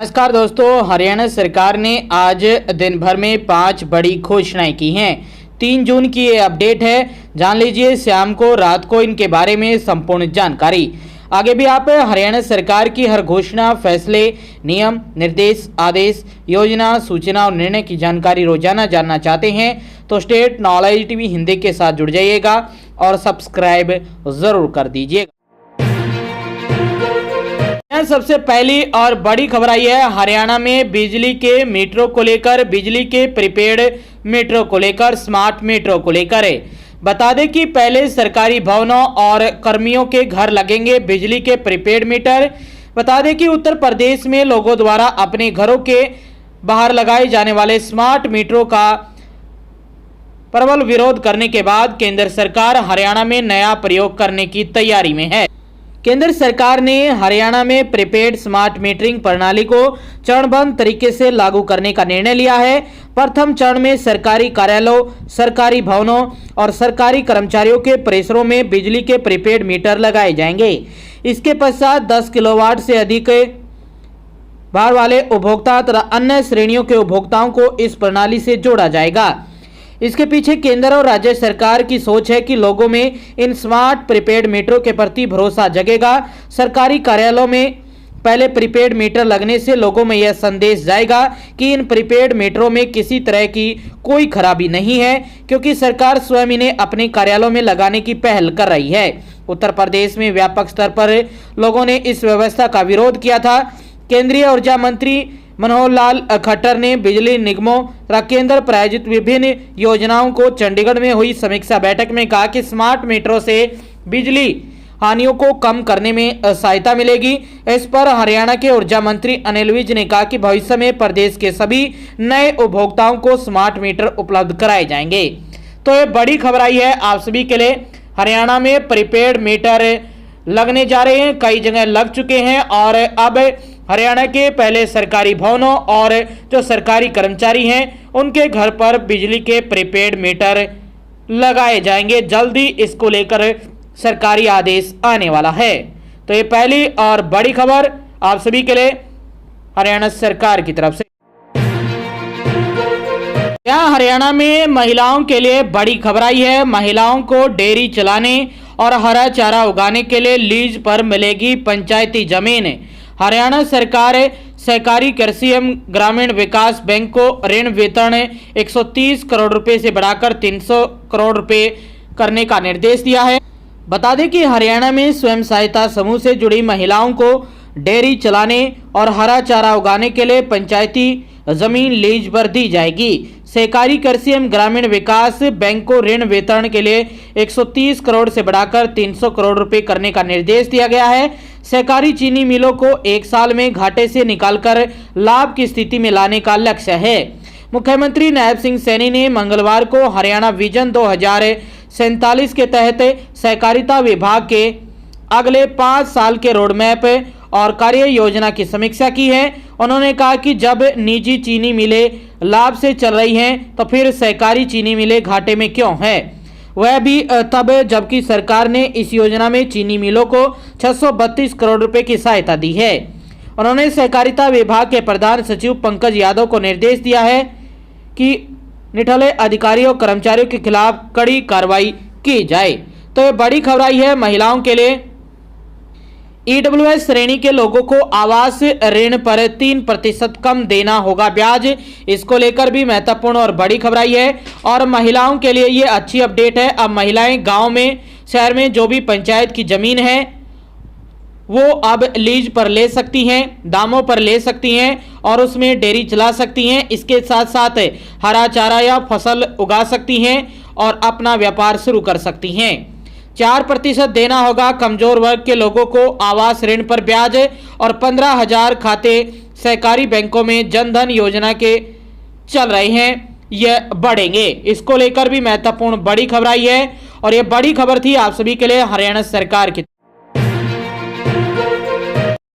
नमस्कार दोस्तों, हरियाणा सरकार ने आज दिन भर में 5 बड़ी घोषणाएं की हैं। 3 जून की ये अपडेट है, जान लीजिए शाम को रात को इनके बारे में संपूर्ण जानकारी। आगे भी आप हरियाणा सरकार की हर घोषणा, फैसले, नियम, निर्देश, आदेश, योजना, सूचना और निर्णय की जानकारी रोजाना जानना चाहते हैं तो स्टेट नॉलेज टीवी हिंदी के साथ जुड़ जाइएगा और सब्सक्राइब जरूर कर दीजिएगा। सबसे पहली और बड़ी खबर आई है, हरियाणा में बिजली के मीटरों को लेकर, बिजली के प्रीपेड मीटरों को लेकर, स्मार्ट मीटरों को लेकर है। बता दें कि पहले सरकारी भवनों और कर्मियों के घर लगेंगे बिजली के प्रीपेड मीटर। बता दें कि उत्तर प्रदेश में लोगों द्वारा अपने घरों के बाहर लगाए जाने वाले स्मार्ट मीटरों का प्रबल विरोध करने के बाद केंद्र सरकार हरियाणा में नया प्रयोग करने की तैयारी में है। केंद्र सरकार ने हरियाणा में प्रीपेड स्मार्ट मीटरिंग प्रणाली को चरणबद्ध तरीके से लागू करने का निर्णय लिया है। प्रथम चरण में सरकारी कार्यालयों, सरकारी भवनों और सरकारी कर्मचारियों के परिसरों में बिजली के प्रीपेड मीटर लगाए जाएंगे। इसके पश्चात 10 किलोवाट से अधिक भार वाले उपभोक्ता तथा अन्य श्रेणियों के उपभोक्ताओं को इस प्रणाली से जोड़ा जाएगा। इसके पीछे केंद्र और राज्य सरकार की सोच है कि लोगों में इन स्मार्ट प्रीपेड मीटरों के प्रति भरोसा जगेगा। सरकारी कार्यालयों में पहले प्रीपेड मीटर लगने से लोगों में यह संदेश जाएगा कि इन प्रीपेड मीटरों में किसी तरह की कोई खराबी नहीं है, क्योंकि सरकार स्वयं इन्हें अपने कार्यालयों में लगाने की पहल कर रही है। उत्तर प्रदेश में व्यापक स्तर पर लोगों ने इस व्यवस्था का विरोध किया था। केंद्रीय ऊर्जा मंत्री मनोहर लाल खट्टर ने बिजली निगमों तथा केंद्र प्रायोजित विभिन्न योजनाओं को चंडीगढ़ में हुई समीक्षा बैठक में कहा कि स्मार्ट मीटरों से बिजली हानियों को कम करने में सहायता मिलेगी। इस पर हरियाणा के ऊर्जा मंत्री अनिल विज ने कहा कि भविष्य में प्रदेश के सभी नए उपभोक्ताओं को स्मार्ट मीटर उपलब्ध कराए जाएंगे। तो ये बड़ी खबर आई है आप सभी के लिए। हरियाणा में प्रीपेड मीटर लगने जा रहे हैं, कई जगह लग चुके हैं और अब हरियाणा के पहले सरकारी भवनों और जो सरकारी कर्मचारी हैं उनके घर पर बिजली के प्रीपेड मीटर लगाए जाएंगे। जल्दी इसको लेकर सरकारी आदेश आने वाला है। तो ये पहली और बड़ी खबर आप सभी के लिए हरियाणा सरकार की तरफ से। यहाँ हरियाणा में महिलाओं के लिए बड़ी खबर आई है। महिलाओं को डेयरी चलाने और हरा चारा उगाने के लिए लीज पर मिलेगी पंचायती जमीन। हरियाणा सरकार सहकारी कृषि एवं ग्रामीण विकास बैंक को ऋण वितरण 130 करोड़ रुपए से बढ़ाकर 300 करोड़ रुपए करने का निर्देश दिया है। बता दें कि हरियाणा में स्वयं सहायता समूह से जुड़ी महिलाओं को डेयरी चलाने और हरा चारा उगाने के लिए पंचायती जमीन लीज पर दी जाएगी। सहकारी कृषि एवं ग्रामीण विकास बैंक को ऋण वितरण के लिए 130 करोड़ से बढ़ाकर 300 करोड़ रुपए करने का निर्देश दिया गया है। सहकारी चीनी मिलों को 1 साल में घाटे से निकालकर लाभ की स्थिति में लाने का लक्ष्य है। मुख्यमंत्री नायब सिंह सैनी ने मंगलवार को हरियाणा विजन 2047 के तहत सहकारिता विभाग के अगले 5 साल के रोडमैप और कार्य योजना की समीक्षा की है। उन्होंने कहा कि जब निजी चीनी मिलें लाभ से चल रही हैं तो फिर सहकारी चीनी मिलें घाटे में क्यों है, वह भी तब जबकि सरकार ने इस योजना में चीनी मिलों को 632 करोड़ रुपए की सहायता दी है। उन्होंने सहकारिता विभाग के प्रधान सचिव पंकज यादव को निर्देश दिया है कि निठल्ले अधिकारियों कर्मचारियों के खिलाफ कड़ी कार्रवाई की जाए। तो ये बड़ी खबर आई है महिलाओं के लिए। ईडब्ल्यूएस श्रेणी के लोगों को आवास ऋण पर 3% कम देना होगा ब्याज। इसको लेकर भी महत्वपूर्ण और बड़ी खबर आई है और महिलाओं के लिए ये अच्छी अपडेट है। अब महिलाएं गांव में, शहर में जो भी पंचायत की जमीन है वो अब लीज पर ले सकती हैं, दामों पर ले सकती हैं और उसमें डेयरी चला सकती हैं। इसके साथ साथ हरा चारा या फसल उगा सकती हैं और अपना व्यापार शुरू कर सकती हैं। 4% देना होगा कमजोर वर्ग के लोगों को आवास ऋण पर ब्याज और 15,000 खाते सहकारी बैंकों में जनधन योजना के चल रहे हैं, यह बढ़ेंगे। इसको लेकर भी महत्वपूर्ण बड़ी खबर आई है और यह बड़ी खबर थी आप सभी के लिए हरियाणा सरकार की।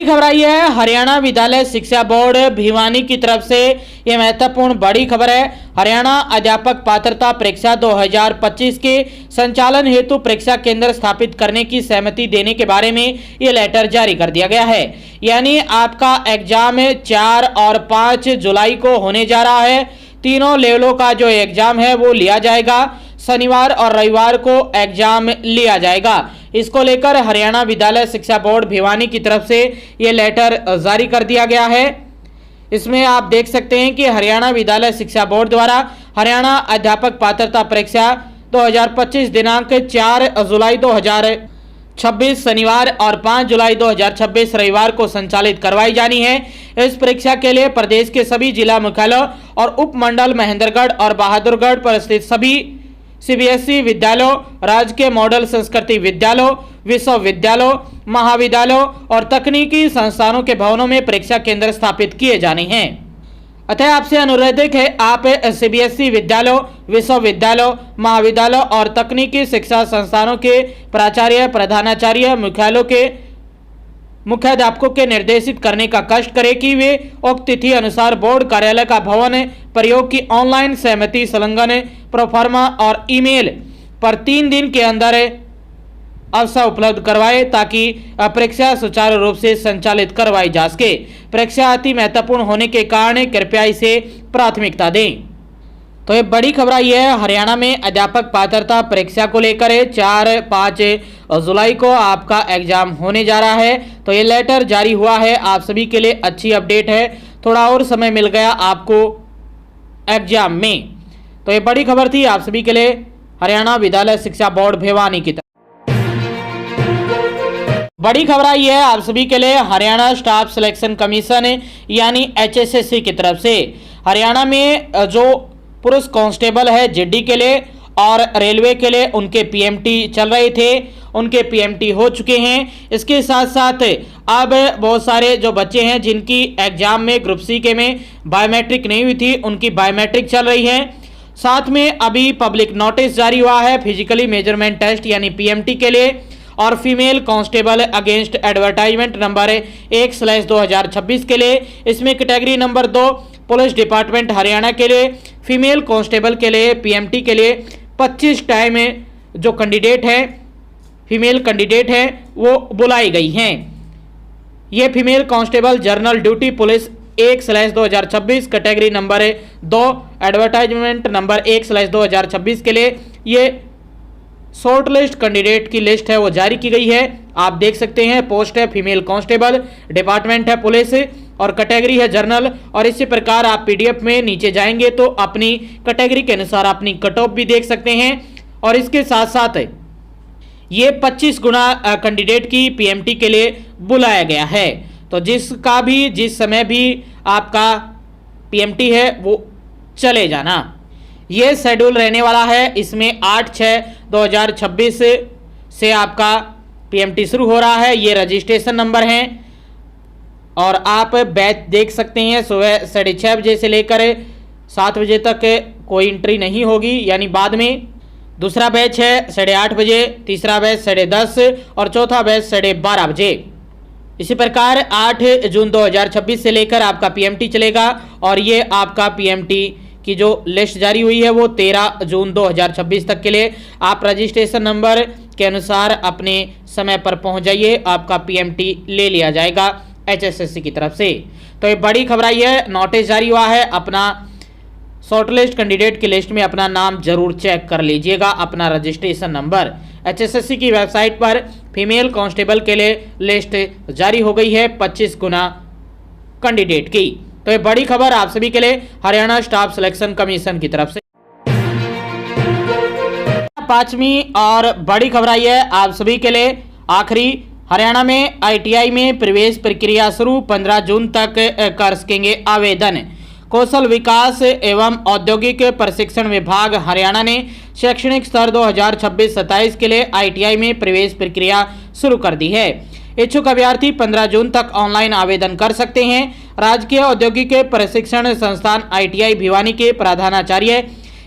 खबर आई है हरियाणा विद्यालय शिक्षा बोर्ड भिवानी की तरफ से। यह महत्वपूर्ण बड़ी खबर है। हरियाणा अध्यापक पात्रता परीक्षा 2025 के संचालन हेतु परीक्षा केंद्र स्थापित करने की सहमति देने के बारे में यह लेटर जारी कर दिया गया है। यानी आपका एग्जाम 4 और 5 जुलाई को होने जा रहा है। तीनों लेवलों का जो एग्जाम है वो लिया जाएगा। शनिवार और रविवार को एग्जाम लिया जाएगा। इसको लेकर हरियाणा विद्यालय शिक्षा बोर्ड भिवानी की तरफ से ये लेटर जारी कर दिया गया है। इसमें आप देख सकते हैं कि हरियाणा विद्यालय शिक्षा बोर्ड द्वारा हरियाणा अध्यापक पात्रता परीक्षा 2025 दिनांक 4 जुलाई 2026 शनिवार और 5 जुलाई 2026 रविवार को संचालित करवाई जानी है। इस परीक्षा के लिए प्रदेश के सभी जिला मुख्यालयों और उपमंडल महेंद्रगढ़ और बहादुरगढ़ पर स्थित सभी सीबीएसई विद्यालयों, राजकीय मॉडल संस्कृति विद्यालयों, विश्वविद्यालयों, महाविद्यालयों और तकनीकी संस्थानों के भवनों में परीक्षा केंद्र स्थापित किए जाने हैं। अतः आपसे अनुरोध है आप सीबीएसई विद्यालयों, विश्वविद्यालयों, महाविद्यालयों और तकनीकी शिक्षा संस्थानों के प्राचार्य, प्रधानाचार्य, मुख्यालयों के मुख्याध्यापकों के निर्देशित करने का कष्ट करें कि वे उक्त तिथि अनुसार बोर्ड कार्यालय का भवन प्रयोग की ऑनलाइन सहमति संलग्न प्रोफार्मा और ईमेल पर 3 दिन के अंदर अवसर उपलब्ध करवाए ताकि परीक्षा सुचारू रूप से संचालित करवाई जा सके। परीक्षा अति महत्वपूर्ण होने के कारण कृपया इसे प्राथमिकता दें। तो ये बड़ी खबर आई है हरियाणा में अध्यापक पात्रता परीक्षा को लेकर 4-5 जुलाई को आपका एग्जाम होने जा रहा है। तो ये लेटर जारी हुआ है, आप सभी के लिए अच्छी अपडेट है। थोड़ा और समय मिल गया आपको एग्जाम में। तो ये बड़ी खबर थी आप सभी के लिए हरियाणा विद्यालय शिक्षा बोर्ड भिवानी की तरफ। बड़ी खबर आई है आप सभी के लिए हरियाणा स्टाफ सिलेक्शन कमीशन यानी HSSC की तरफ से। हरियाणा में जो पुरुष कांस्टेबल है जीडी के लिए और रेलवे के लिए उनके पीएमटी चल रहे थे, उनके पीएमटी हो चुके हैं। इसके साथ साथ अब बहुत सारे जो बच्चे हैं जिनकी एग्जाम में ग्रुप सी के में बायोमेट्रिक नहीं हुई थी, उनकी बायोमेट्रिक चल रही है। साथ में अभी पब्लिक नोटिस जारी हुआ है फिजिकली मेजरमेंट टेस्ट यानी पीएमटी के लिए और female constable against advertisement number 1/2026 के लिए। इसमें category number 2 police department Haryana के लिए फीमेल कांस्टेबल के लिए पीएमटी के लिए 25 टाइम जो कैंडिडेट है फीमेल कैंडिडेट हैं वो बुलाई गई हैं। ये female constable general duty police 1/2026 category number 2 advertisement number 1/2026 के लिए ये शॉर्ट लिस्ट कैंडिडेट की लिस्ट है वो जारी की गई है। आप देख सकते हैं पोस्ट है फीमेल कांस्टेबल, डिपार्टमेंट है पुलिस और कैटेगरी है जनरल। और इसी प्रकार आप पीडीएफ में नीचे जाएंगे तो अपनी कैटेगरी के अनुसार अपनी कट ऑफ भी देख सकते हैं। और इसके साथ साथ ये 25 गुना कैंडिडेट की पीएमटी के लिए बुलाया गया है। तो जिसका भी जिस समय भी आपका पीएमटी है वो चले जाना। ये शेड्यूल रहने वाला है। इसमें 8/6/2026 से आपका पीएमटी शुरू हो रहा है। ये रजिस्ट्रेशन नंबर हैं और आप बैच देख सकते हैं सुबह 6:30 बजे से लेकर 7 बजे तक कोई एंट्री नहीं होगी यानी बाद में। दूसरा बैच है 8:30 बजे, तीसरा बैच 10:30 और चौथा बैच 12:30 बजे। इसी प्रकार 8 जून 2026 से लेकर आपका पीएमटी चलेगा और ये आपका पीएमटी की जो लिस्ट जारी हुई है वो 13 जून 2026 तक के लिए। आप रजिस्ट्रेशन नंबर के अनुसार अपने समय पर पहुंच जाइए, आपका पीएमटी ले लिया जाएगा HSSC की तरफ से। तो ये बड़ी खबर आई है, नोटिस जारी हुआ है। अपना शॉर्टलिस्ट कैंडिडेट की लिस्ट में अपना नाम जरूर चेक कर लीजिएगा, अपना रजिस्ट्रेशन नंबर। HSSC की वेबसाइट पर फीमेल कांस्टेबल के लिए लिस्ट जारी हो गई है 25 गुना कैंडिडेट की। तो ये बड़ी खबर आप सभी के लिए हरियाणा स्टाफ सिलेक्शन कमीशन की तरफ से। 5वीं और बड़ी खबर आई है आप सभी के लिए आखिरी। हरियाणा में ITI में प्रवेश प्रक्रिया शुरू, 15 जून तक कर सकेंगे आवेदन। कौशल विकास एवं औद्योगिक प्रशिक्षण विभाग हरियाणा ने शैक्षणिक स्तर 2026-27 के लिए ITI में प्रवेश प्रक्रिया शुरू कर दी है। इच्छुक अभ्यर्थी 15 जून तक ऑनलाइन आवेदन कर सकते हैं। राजकीय औद्योगिक प्रशिक्षण संस्थान ITI भिवानी के प्रधानाचार्य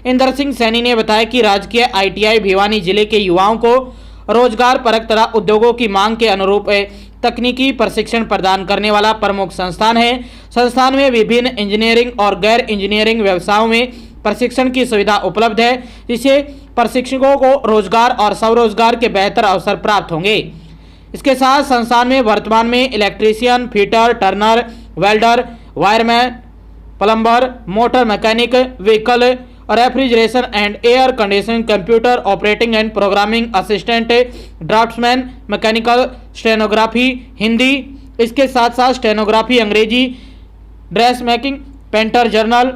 इंदर सिंह सैनी ने बताया कि राजकीय ITI भिवानी जिले के युवाओं को रोजगार परक तथा उद्योगों की मांग के अनुरूप तकनीकी प्रशिक्षण प्रदान करने वाला प्रमुख संस्थान है। संस्थान में विभिन्न इंजीनियरिंग और गैर इंजीनियरिंग व्यवसायों में प्रशिक्षण की सुविधा उपलब्ध है, जिससे प्रशिक्षकों को रोजगार और स्वरोजगार के बेहतर अवसर प्राप्त होंगे। इसके साथ संस्थान में वर्तमान में electrician, fitter, turner, welder, wireman, plumber, motor mechanic, vehicle refrigeration and air conditioning, computer operating and programming assistant, draftsman, mechanical, stenography Hindi, इसके साथ साथ stenography Angrezi, dress making, painter, general,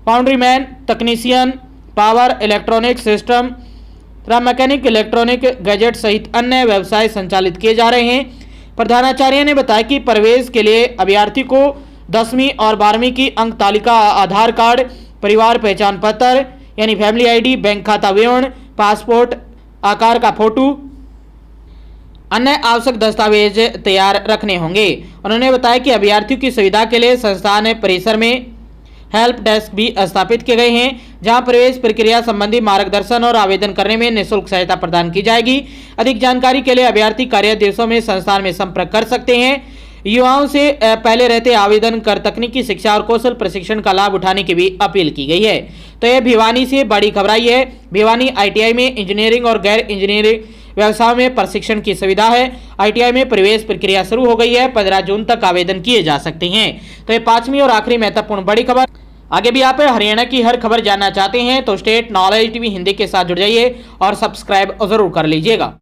foundryman, technician, power electronic system, mechanic, electronic gadget सहित अन्य व्यवसाय संचालित किए जा रहे हैं। प्रधानाचार्य ने बताया कि प्रवेश के लिए अभ्यर्थी को 10वीं और 12वीं की अंक तालिका, आधार कार्ड, परिवार पहचान पत्र यानी फैमिली आईडी, बैंक खाता विवरण, पासपोर्ट आकार का फोटो, अन्य आवश्यक दस्तावेज तैयार रखने होंगे। उन्होंने बताया कि अभ्यर्थियों की सुविधा के लिए संस्थान परिसर में हेल्प डेस्क भी स्थापित किए गए हैं, जहां प्रवेश प्रक्रिया संबंधी मार्गदर्शन और आवेदन करने में निःशुल्क सहायता प्रदान की जाएगी। अधिक जानकारी के लिए अभ्यर्थी कार्य दिवसों में संस्थान में संपर्क कर सकते हैं। युवाओं से पहले रहते आवेदन कर तकनीकी शिक्षा और कौशल प्रशिक्षण का लाभ उठाने की भी अपील की गई है। तो यह भिवानी से बड़ी खबर आई है। भिवानी ITI में इंजीनियरिंग और गैर इंजीनियरिंग व्यवसाय में प्रशिक्षण की सुविधा है। ITI में प्रवेश प्रक्रिया शुरू हो गई है। 15 जून तक आवेदन किए जा सकते हैं। तो ये 5वीं और आखिरी महत्वपूर्ण बड़ी खबर। आगे भी आप हरियाणा की हर खबर जानना चाहते हैं तो स्टेट नॉलेज TV हिंदी के साथ जुड़ जाइए और सब्सक्राइब जरूर कर लीजिएगा।